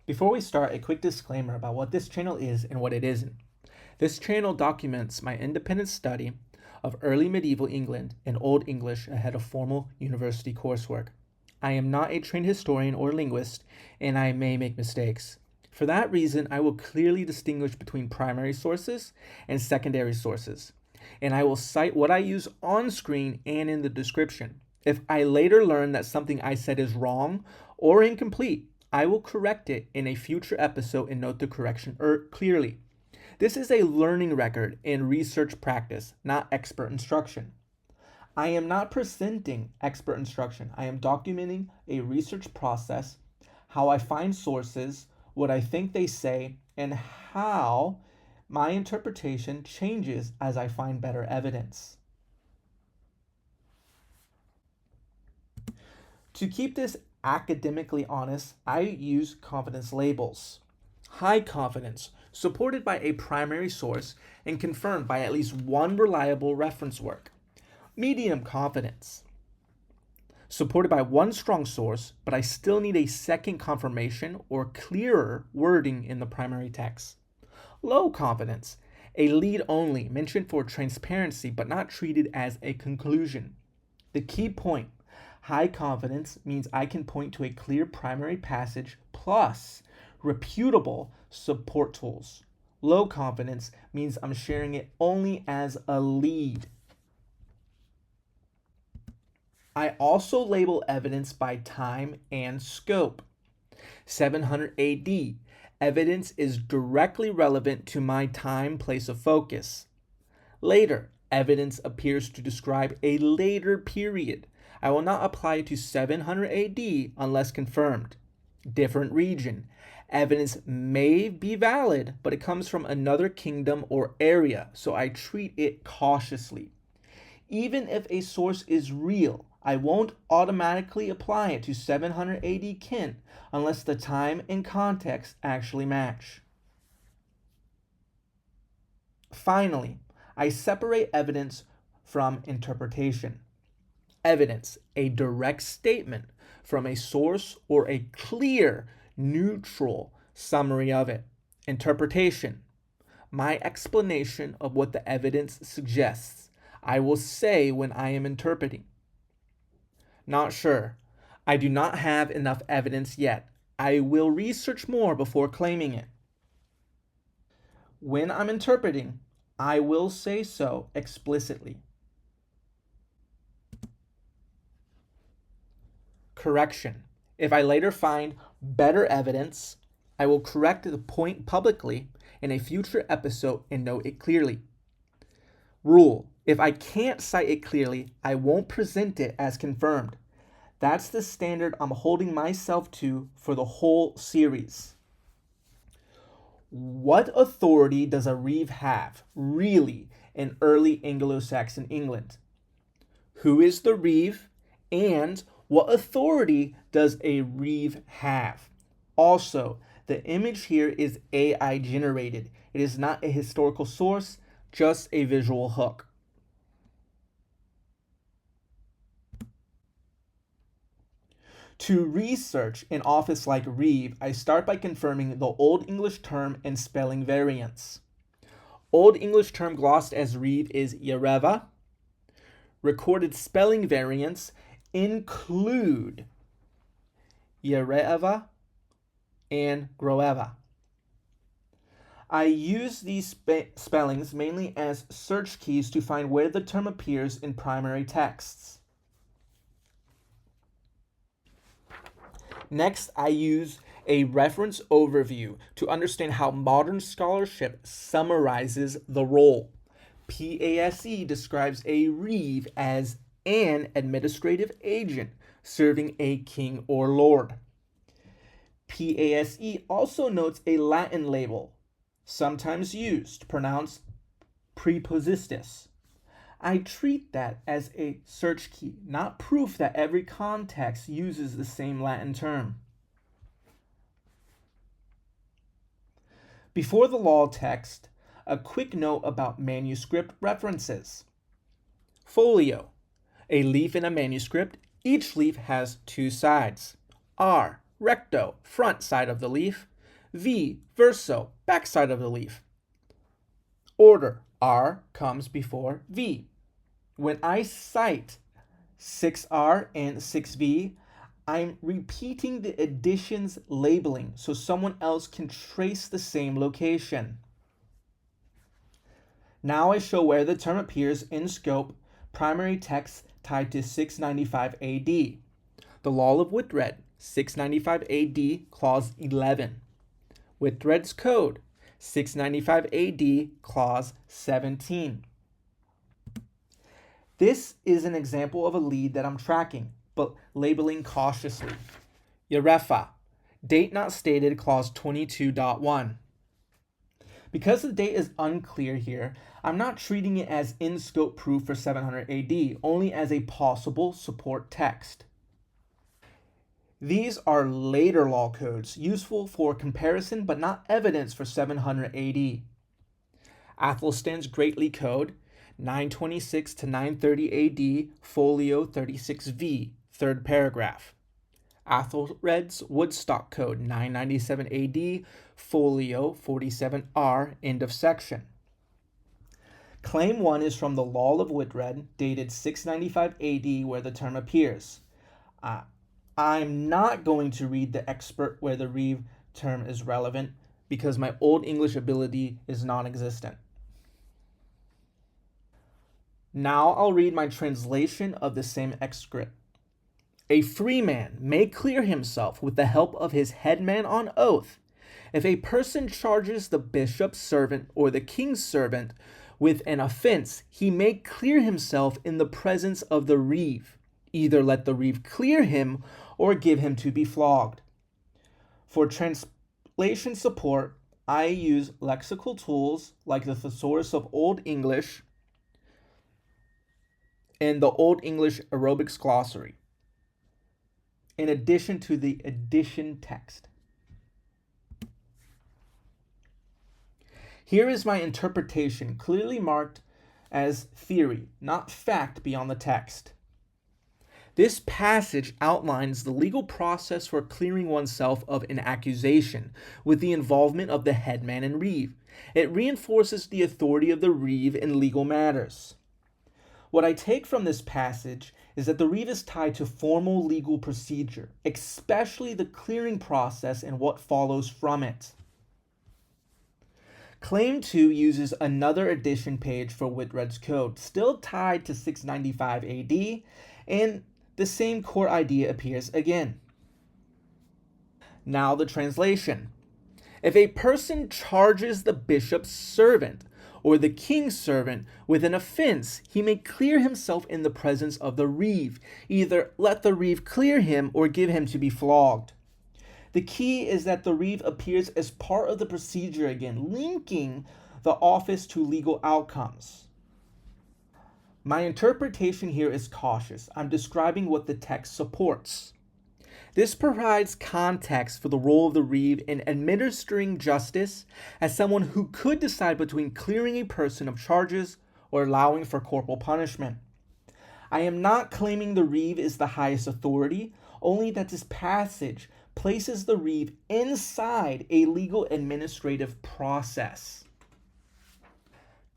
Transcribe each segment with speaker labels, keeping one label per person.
Speaker 1: Before we start, a quick disclaimer about what this channel is and what it isn't. This channel documents my independent study of early medieval England and Old English ahead of formal university coursework. I am not a trained historian or linguist, and I may make mistakes. For that reason, I will clearly distinguish between primary sources and secondary sources, and I will cite what I use on screen and in the description. If I later learn that something I said is wrong or incomplete, I will correct it in a future episode and note the correction clearly. This is a learning record and research practice, not expert instruction. I am not presenting expert instruction. I am documenting a research process, how I find sources, what I think they say, and how my interpretation changes as I find better evidence. To keep this academically honest, I use confidence labels. High confidence, supported by a primary source and confirmed by at least one reliable reference work. Medium confidence, supported by one strong source, but I still need a second confirmation or clearer wording in the primary text. Low confidence, a lead only, mentioned for transparency but not treated as a conclusion. The key point: high confidence means I can point to a clear primary passage plus reputable support tools. Low confidence means I'm sharing it only as a lead. I also label evidence by time and scope. 700 AD, evidence is directly relevant to my time, place of focus. Later, evidence appears to describe a later period. I will not apply it to 700 AD unless confirmed. Different region. Evidence may be valid, but it comes from another kingdom or area, so I treat it cautiously. Even if a source is real, I won't automatically apply it to 700 AD Kent unless the time and context actually match. Finally, I separate evidence from interpretation. Evidence, a direct statement from a source or a clear, neutral summary of it. Interpretation, my explanation of what the evidence suggests. I will say when I am interpreting. Not sure. I do not have enough evidence yet. I will research more before claiming it. When I'm interpreting, I will say so explicitly. Correction. If I later find better evidence, I will correct the point publicly in a future episode and note it clearly. Rule: if I can't cite it clearly, I won't present it as confirmed. That's the standard I'm holding myself to for the whole series. What authority does a Reeve have, really, in early Anglo-Saxon England? Who is the Reeve, and what authority does a Reeve have? Also, the image here is AI generated. It is not a historical source, just a visual hook. To research an office like Reeve, I start by confirming the Old English term and spelling variants. Old English term glossed as Reeve is Gerefa. Recorded spelling variants include Gerefa and Groeva. I use these spellings mainly as search keys to find where the term appears in primary texts. Next, I use a reference overview to understand how modern scholarship summarizes the role. PASE describes a Reeve as an administrative agent serving a king or lord. PASE also notes a Latin label, sometimes used, pronounced prepositus. I treat that as a search key, not proof that every context uses the same Latin term. Before the law text, a quick note about manuscript references. Folio, a leaf in a manuscript. Each leaf has two sides. R, recto, front side of the leaf. V, verso, backside of the leaf. Order, R comes before V. When I cite 6R and 6V, I'm repeating the additions labeling so someone else can trace the same location. Now I show where the term appears in scope, primary text tied to 695 AD. The Law of Whitred, 695 AD, Clause 11. Whitred's Code, 695 AD, Clause 17. This is an example of a lead that I'm tracking, but labeling cautiously. Gerefa, date not stated, Clause 22.1. Because the date is unclear here, I'm not treating it as in-scope proof for 700 AD, only as a possible support text. These are later law codes, useful for comparison but not evidence for 700 AD. Athelstan's Greatly Code, 926 to 930 AD, folio 36V, third paragraph. Athelred's Woodstock Code, 997 AD, folio 47R, end of section. Claim 1 is from the Law of Whitred, dated 695 AD, where the term appears. I'm not going to read the expert where the Reeve term is relevant because my Old English ability is non-existent. Now I'll read my translation of the same excerpt. A free man may clear himself with the help of his headman on oath. If a person charges the bishop's servant or the king's servant with an offense, he may clear himself in the presence of the Reeve. Either let the Reeve clear him or give him to be flogged. For translation support, I use lexical tools like the Thesaurus of Old English and the Old English Aerobics Glossary, in addition to the edition text. Here is my interpretation, clearly marked as theory, not fact beyond the text. This passage outlines the legal process for clearing oneself of an accusation with the involvement of the headman and Reeve. It reinforces the authority of the Reeve in legal matters. What I take from this passage is that the Reeve is tied to formal legal procedure, especially the clearing process and what follows from it. Claim 2 uses another edition page for Whitred's Code, still tied to 695 AD, and the same core idea appears again. Now the translation. If a person charges the bishop's servant or the king's servant with an offense, he may clear himself in the presence of the Reeve. Either let the Reeve clear him or give him to be flogged. The key is that the Reeve appears as part of the procedure again, linking the office to legal outcomes. My interpretation here is cautious. I'm describing what the text supports. This provides context for the role of the Reeve in administering justice as someone who could decide between clearing a person of charges or allowing for corporal punishment. I am not claiming the Reeve is the highest authority, only that this passage places the Reeve inside a legal administrative process.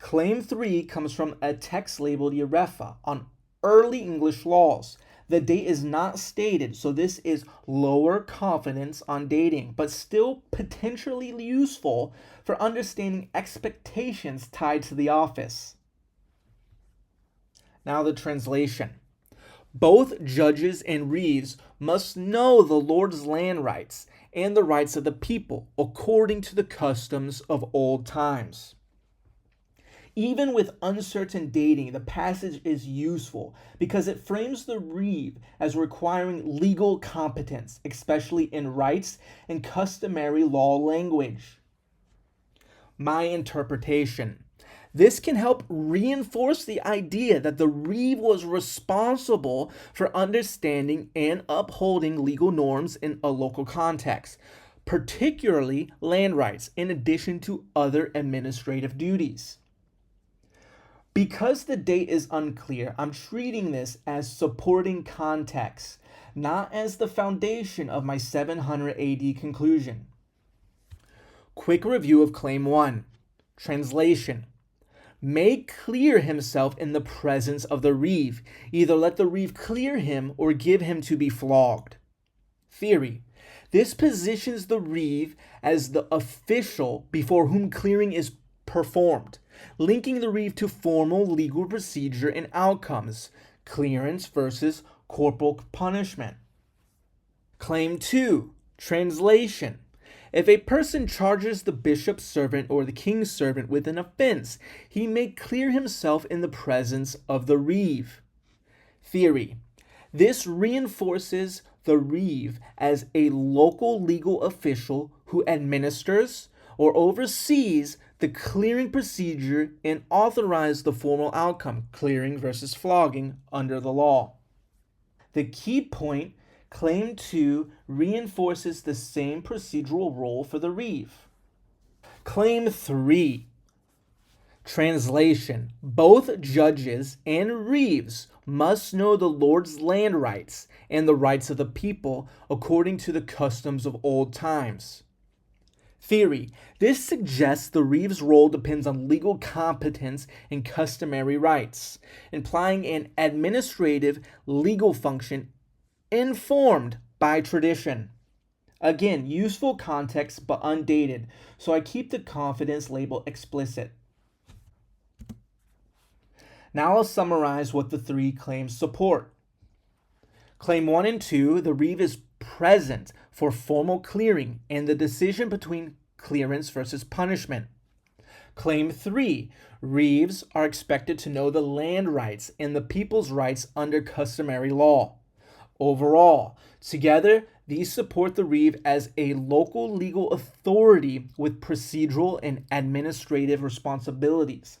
Speaker 1: Claim 3 comes from a text labeled Gerefa on early English laws. The date is not stated, so this is lower confidence on dating, but still potentially useful for understanding expectations tied to the office. Now the translation. Both judges and Reeves must know the Lord's land rights and the rights of the people according to the customs of old times. Even with uncertain dating, the passage is useful because it frames the Reeve as requiring legal competence, especially in rights and customary law language. My interpretation. This can help reinforce the idea that the Reeve was responsible for understanding and upholding legal norms in a local context, particularly land rights, in addition to other administrative duties. Because the date is unclear, I'm treating this as supporting context, not as the foundation of my 700 AD conclusion. Quick review of Claim 1. Translation. May clear himself in the presence of the Reeve. Either let the Reeve clear him or give him to be flogged. Theory. This positions the Reeve as the official before whom clearing is performed, linking the Reeve to formal legal procedure and outcomes, clearance versus corporal punishment. Claim 2. Translation. If a person charges the bishop's servant or the king's servant with an offense, he may clear himself in the presence of the Reeve. Theory. This reinforces the Reeve as a local legal official who administers or oversees the clearing procedure and authorizes the formal outcome, clearing versus flogging, under the law. The key point, Claim 2 reinforces the same procedural role for the Reeve. Claim 3. Translation. Both judges and Reeves must know the Lord's land rights and the rights of the people according to the customs of old times. Theory. This suggests the Reeve's role depends on legal competence and customary rights, implying an administrative legal function informed by tradition. Again, useful context but undated, so I keep the confidence label explicit. Now I'll summarize what the three claims support. Claim 1 and 2, the Reeve is present for formal clearing and the decision between clearance versus punishment. Claim 3, Reeves are expected to know the land rights and the people's rights under customary law. Overall, together, these support the Reeve as a local legal authority with procedural and administrative responsibilities.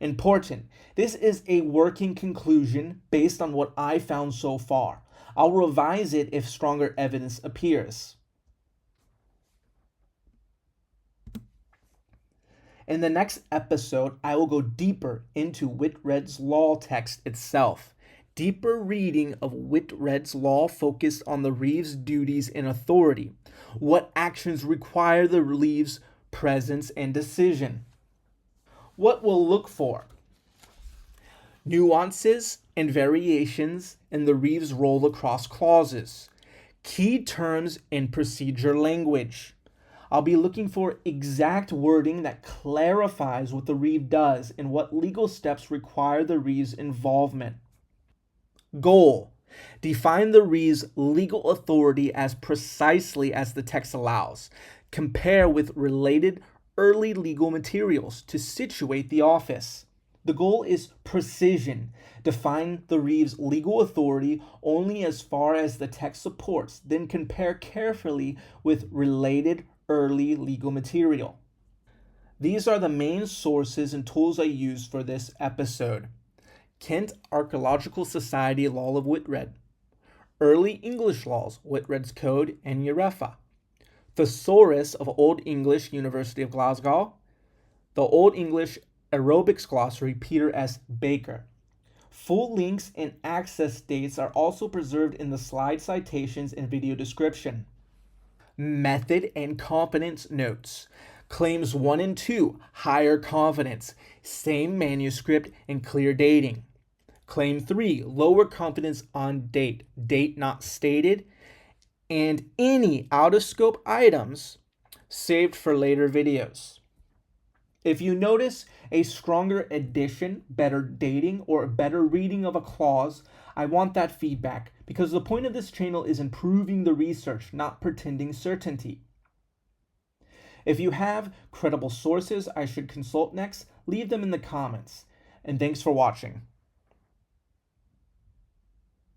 Speaker 1: Important, this is a working conclusion based on what I found so far. I'll revise it if stronger evidence appears. In the next episode, I will go deeper into Whitred's law text itself. Deeper reading of Whitred's law focused on the Reeve's duties and authority. What actions require the Reeve's presence and decision? What we'll look for: nuances and variations in the Reeve's role across clauses, key terms and procedure language. I'll be looking for exact wording that clarifies what the Reeve does and what legal steps require the Reeve's involvement. Goal: define the Reeve's legal authority as precisely as the text allows. Compare with related early legal materials to situate the office. The goal is precision. Define the Reeve's legal authority only as far as the text supports, then compare carefully with related early legal material. These are the main sources and tools I used for this episode. Kent Archaeological Society Law of Whitred, Early English Laws, Whitred's Code and Gerefa, Thesaurus of Old English, University of Glasgow, the Old English Aerobics Glossary, Peter S. Baker. Full links and access dates are also preserved in the slide citations and video description. Method and confidence notes. Claims 1 and 2, higher confidence, same manuscript and clear dating. Claim 3, lower confidence on date, date not stated, and any out-of-scope items saved for later videos. If you notice a stronger addition, better dating, or a better reading of a clause, I want that feedback, because the point of this channel is improving the research, not pretending certainty. If you have credible sources I should consult next, leave them in the comments. And thanks for watching.